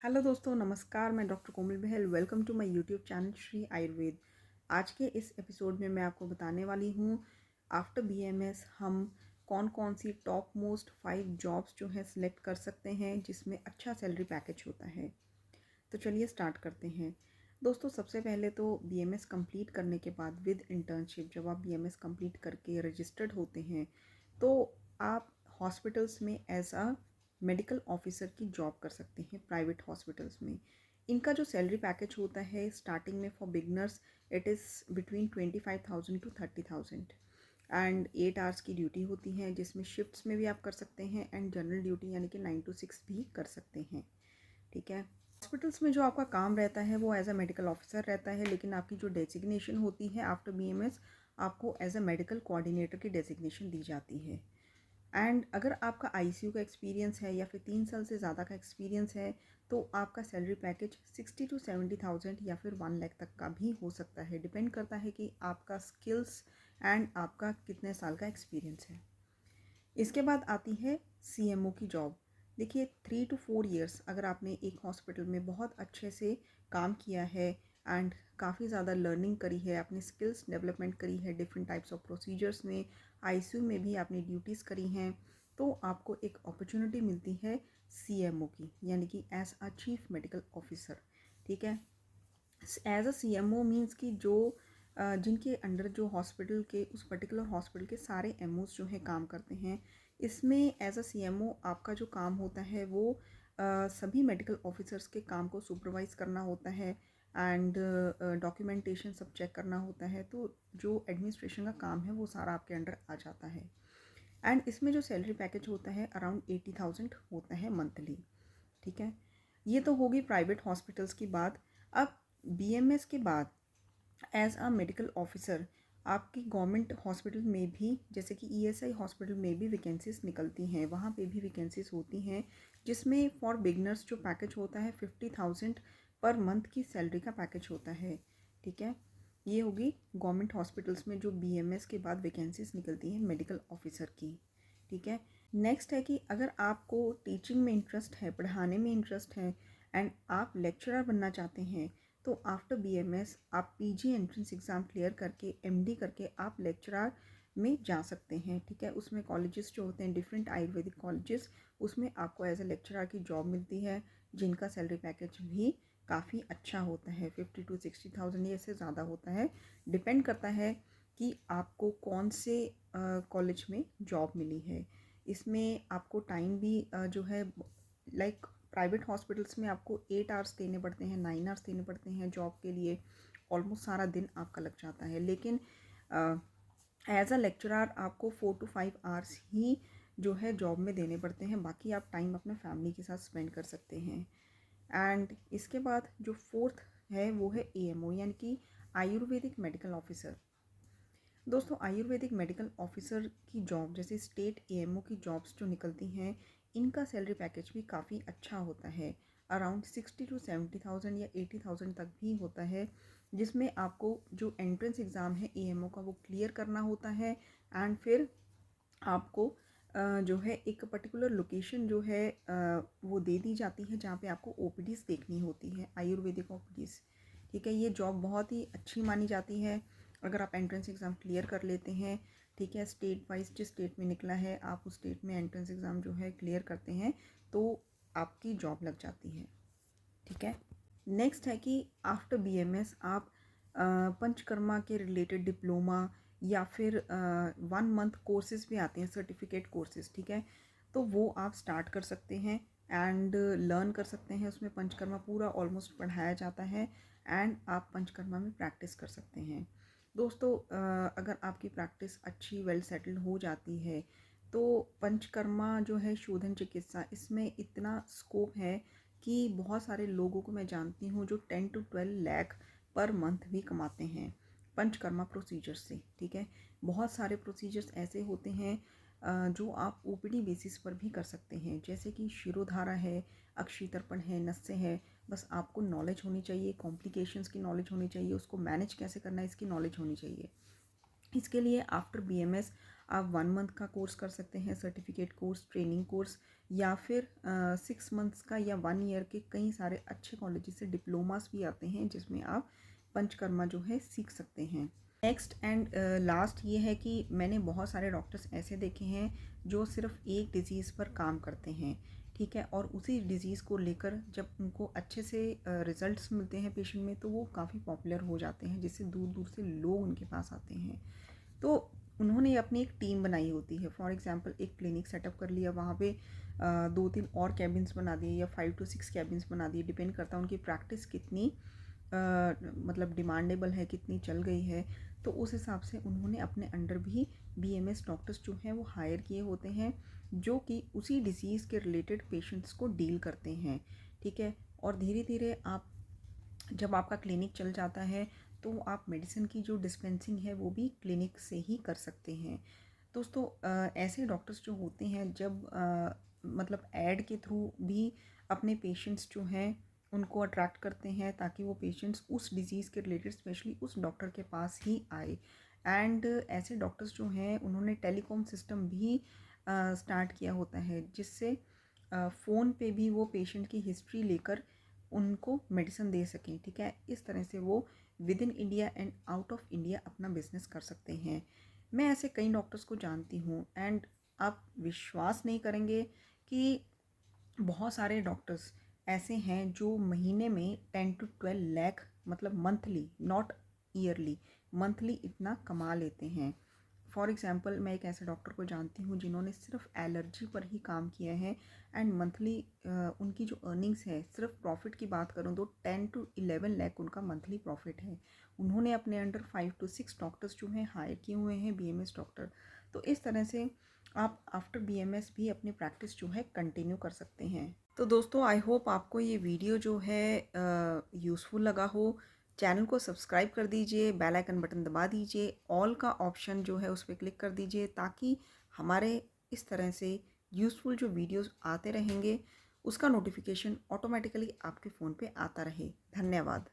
Hello दोस्तों, नमस्कार। मैं doctor Komal Bahl. Welcome to my YouTube channel Shri Ayurveda. आज के इस एपिसोड में मैं आपको बताने वाली हूँ आफ्टर बीएमएस हम कौन कौन सी टॉप मोस्ट 5 जॉब्स जो है सिलेक्ट कर सकते हैं जिसमें अच्छा सैलरी पैकेज होता है। तो चलिए स्टार्ट करते हैं। दोस्तों, सबसे पहले तो बीएमएस कंप्लीट करने के बाद विद इंटर्नशिप जब आप बीएमएस कंप्लीट करके रजिस्टर्ड होते हैं तो आप हॉस्पिटल्स में एज अ मेडिकल ऑफिसर की जॉब कर सकते हैं प्राइवेट हॉस्पिटल्स में। इनका जो सैलरी पैकेज होता है स्टार्टिंग में for beginners it is between 25,000 to 30,000 and 8 hours की ड्यूटी होती है जिसमें शिफ्ट्स में भी आप कर सकते हैं एंड जनरल ड्यूटी यानी कि 9 to 6 भी कर सकते हैं। ठीक है। हॉस्पिटल्स में जो आपका काम रहता है वो एज अ मेडिकल ऑफिसर रहता है, लेकिन आपकी जो डेजिग्नेशन होती है आफ्टर बीएमएस आपको एज अ मेडिकल कोऑर्डिनेटर की डेजिग्नेशन दी जाती है। एंड अगर आपका आईसीयू का एक्सपीरियंस है या फिर 3 साल से ज़्यादा का एक्सपीरियंस है तो आपका सैलरी पैकेज 60 to 70,000 या फिर 1 लाख तक का भी हो सकता है। डिपेंड करता है कि आपका स्किल्स एंड आपका कितने साल का एक्सपीरियंस है। इसके बाद आती है सीएमओ की जॉब। देखिए, 3 to 4 ईयर्स अगर आपने एक हॉस्पिटल में बहुत अच्छे से काम किया है एंड काफ़ी ज़्यादा लर्निंग करी है, अपनी स्किल्स डेवलपमेंट करी है डिफरेंट टाइप्स ऑफ प्रोसीजर्स में, आईसीयू में भी आपने ड्यूटीज़ करी हैं, तो आपको एक अपॉर्चुनिटी मिलती है सीएमओ की, यानी कि as a chief medical officer. ठीक है। एज अ सीएमओ मीन्स कि जो जिनके अंडर जो हॉस्पिटल के उस पर्टिकुलर हॉस्पिटल के सारे एमओज जो है काम करते हैं, इसमें एज अ सीएमओ आपका जो काम होता है वो सभी मेडिकल ऑफिसर्स के काम को सुपरवाइज करना होता है एंड डॉक्यूमेंटेशन सब चेक करना होता है। तो जो एडमिनिस्ट्रेशन का काम है वो सारा आपके अंडर आ जाता है। एंड इसमें जो सैलरी पैकेज होता है अराउंड 80,000 होता है मंथली। ठीक है। ये तो होगी प्राइवेट हॉस्पिटल्स की बात। अब बीएमएस के बाद एज अ मेडिकल ऑफिसर आपकी गवर्नमेंट हॉस्पिटल में भी, जैसे कि ईएसआई हॉस्पिटल में भी वैकेंसीज निकलती हैं, वहाँ पे भी वैकेंसीज होती हैं जिसमें फॉर बिगनर्स जो पैकेज होता है 50,000 पर मंथ की सैलरी का पैकेज होता है। ठीक है। ये होगी गवर्नमेंट हॉस्पिटल्स में जो बीएमएस के बाद वैकेंसीज निकलती हैं मेडिकल ऑफिसर की। ठीक है। नेक्स्ट है कि अगर आपको टीचिंग में इंटरेस्ट है, पढ़ाने में इंटरेस्ट है एंड आप लेक्चरर बनना चाहते हैं तो आफ्टर बीएमएस आप पीजी एंट्रेंस एग्ज़ाम क्लियर करके एमडी करके आप लेक्चरर में जा सकते हैं। ठीक है। उसमें कॉलेजेस जो होते हैं डिफरेंट आयुर्वेदिक कॉलेजेस, उसमें आपको एज ए लेक्चरर की जॉब मिलती है जिनका सैलरी पैकेज भी काफ़ी अच्छा होता है। 50 to 60,000 ये से ज़्यादा होता है। डिपेंड करता है कि आपको कौन से कॉलेज में जॉब मिली है। इसमें आपको टाइम भी जो है लाइक प्राइवेट हॉस्पिटल्स में आपको 8 आवर्स देने पड़ते हैं, 9 आवर्स देने पड़ते हैं जॉब के लिए। ऑलमोस्ट सारा दिन आपका लग जाता है। लेकिन एज अ लेक्चरर आपको 4 to 5 आवर्स ही जो है जॉब में देने पड़ते हैं, बाकी आप टाइम अपने फैमिली के साथ स्पेंड कर सकते हैं। एंड इसके बाद जो फोर्थ है वो है एएमओ यानी कि आयुर्वेदिक मेडिकल ऑफिसर। दोस्तों, आयुर्वेदिक मेडिकल ऑफिसर की जॉब जैसे स्टेट एएमओ की जॉब्स जो निकलती हैं इनका सैलरी पैकेज भी काफ़ी अच्छा होता है। अराउंड 60 to 70,000 या 80,000 तक भी होता है, जिसमें आपको जो एंट्रेंस एग्ज़ाम है एएमओ का वो क्लियर करना होता है एंड फिर आपको जो है एक पर्टिकुलर लोकेशन जो है वो दे दी जाती है जहाँ पे आपको ओपीडीज़ देखनी होती है, आयुर्वेदिक ओपीडीज़। ठीक है। ये जॉब बहुत ही अच्छी मानी जाती है अगर आप एंट्रेंस एग्ज़ाम क्लियर कर लेते हैं। ठीक है। स्टेट वाइज जिस स्टेट में निकला है आप उस स्टेट में एंट्रेंस एग्ज़ाम जो है क्लियर करते हैं तो आपकी जॉब लग जाती है। ठीक है। नेक्स्ट है कि आफ्टर बीएमएस आप पंचकर्मा के रिलेटेड डिप्लोमा या फिर 1 मंथ कोर्सेज भी आते हैं, सर्टिफिकेट कोर्सेज। ठीक है। तो वो आप स्टार्ट कर सकते हैं एंड लर्न कर सकते हैं। उसमें पंचकर्मा पूरा ऑलमोस्ट पढ़ाया जाता है एंड आप पंचकर्मा में प्रैक्टिस कर सकते हैं। दोस्तों, अगर आपकी प्रैक्टिस अच्छी वेल सेटल्ड हो जाती है तो पंचकर्मा जो है शोधन चिकित्सा, इसमें इतना स्कोप है कि बहुत सारे लोगों को मैं जानती हूँ जो 10 to 12 लाख पर मंथ भी कमाते हैं पंचकर्मा प्रोसीजर्स से। ठीक है। बहुत सारे प्रोसीजर्स ऐसे होते हैं जो आप ओपीडी बेसिस पर भी कर सकते हैं, जैसे कि शिरोधारा है, अक्षितर्पण है, नस्य है। बस आपको नॉलेज होनी चाहिए, कॉम्प्लिकेशंस की नॉलेज होनी चाहिए, उसको मैनेज कैसे करना है इसकी नॉलेज होनी चाहिए। इसके लिए आफ्टर बीएमएस आप 1 मंथ का कोर्स कर सकते हैं, सर्टिफिकेट कोर्स, ट्रेनिंग कोर्स, या फिर 6 मंथ्स का या 1 ईयर के कई सारे अच्छे कॉलेजेस से डिप्लोमास भी आते हैं जिसमें आप पंचकर्मा जो है सीख सकते हैं। नेक्स्ट एंड लास्ट ये है कि मैंने बहुत सारे डॉक्टर्स ऐसे देखे हैं जो सिर्फ एक डिज़ीज़ पर काम करते हैं, ठीक है, और उसी डिज़ीज़ को लेकर जब उनको अच्छे से रिजल्ट्स मिलते हैं पेशेंट में तो वो काफ़ी पॉपुलर हो जाते हैं, जिससे दूर दूर से लोग उनके पास आते हैं। तो उन्होंने अपनी एक टीम बनाई होती है। फॉर एग्जांपल एक क्लिनिक सेटअप कर लिया, वहाँ पे 2-3 और कैबिन्स बना दिए या 5 to 6 कैबिन्स बना दिए, डिपेंड करता है उनकी प्रैक्टिस कितनी मतलब डिमांडेबल है, कितनी चल गई है। तो उस हिसाब से उन्होंने अपने अंडर भी बीएमएस डॉक्टर्स जो हैं वो हायर किए होते हैं, जो कि उसी डिज़ीज़ के रिलेटेड पेशेंट्स को डील करते हैं, ठीक है। और धीरे धीरे आप जब आपका क्लिनिक चल जाता है तो आप मेडिसिन की जो डिस्पेंसिंग है वो भी क्लिनिक से ही कर सकते हैं। दोस्तों ऐसे डॉक्टर्स जो होते हैं जब मतलब ऐड के थ्रू भी अपने पेशेंट्स जो हैं उनको अट्रैक्ट करते हैं ताकि वो पेशेंट्स उस डिज़ीज़ के रिलेटेड स्पेशली उस डॉक्टर के पास ही आए। एंड ऐसे डॉक्टर्स जो हैं उन्होंने टेलीकॉम सिस्टम भी स्टार्ट किया होता है, जिससे फ़ोन पे भी वो पेशेंट की हिस्ट्री लेकर उनको मेडिसिन दे सकें, ठीक है। इस तरह से वो with in India and out of India अपना बिजनेस कर सकते हैं। मैं ऐसे कई डॉक्टर्स को जानती हूँ एंड आप विश्वास नहीं करेंगे कि बहुत सारे डॉक्टर्स ऐसे हैं जो महीने में 10 to 12 लाख मतलब मंथली, नॉट ईयरली, मंथली इतना कमा लेते हैं। फॉर एग्ज़ाम्पल मैं एक ऐसे डॉक्टर को जानती हूँ जिन्होंने सिर्फ एलर्जी पर ही काम किया है एंड मंथली उनकी जो अर्निंग्स है, सिर्फ प्रॉफिट की बात करूँ तो 10 to 11 लाख उनका मंथली प्रॉफिट है। उन्होंने अपने अंडर 5 to 6 डॉक्टर्स जो हैं हायर किए हुए हैं, बीएमएस डॉक्टर। तो इस तरह से आप आफ्टर बीएमएस भी अपनी प्रैक्टिस जो है कंटिन्यू कर सकते हैं। तो दोस्तों आई होप आपको ये वीडियो जो है यूज़फुल लगा हो। चैनल को सब्सक्राइब कर दीजिए, बेल आइकन बटन दबा दीजिए, ऑल का ऑप्शन जो है उस पर क्लिक कर दीजिए ताकि हमारे इस तरह से यूज़फुल जो वीडियोस आते रहेंगे उसका नोटिफिकेशन ऑटोमेटिकली आपके फ़ोन पे आता रहे। धन्यवाद।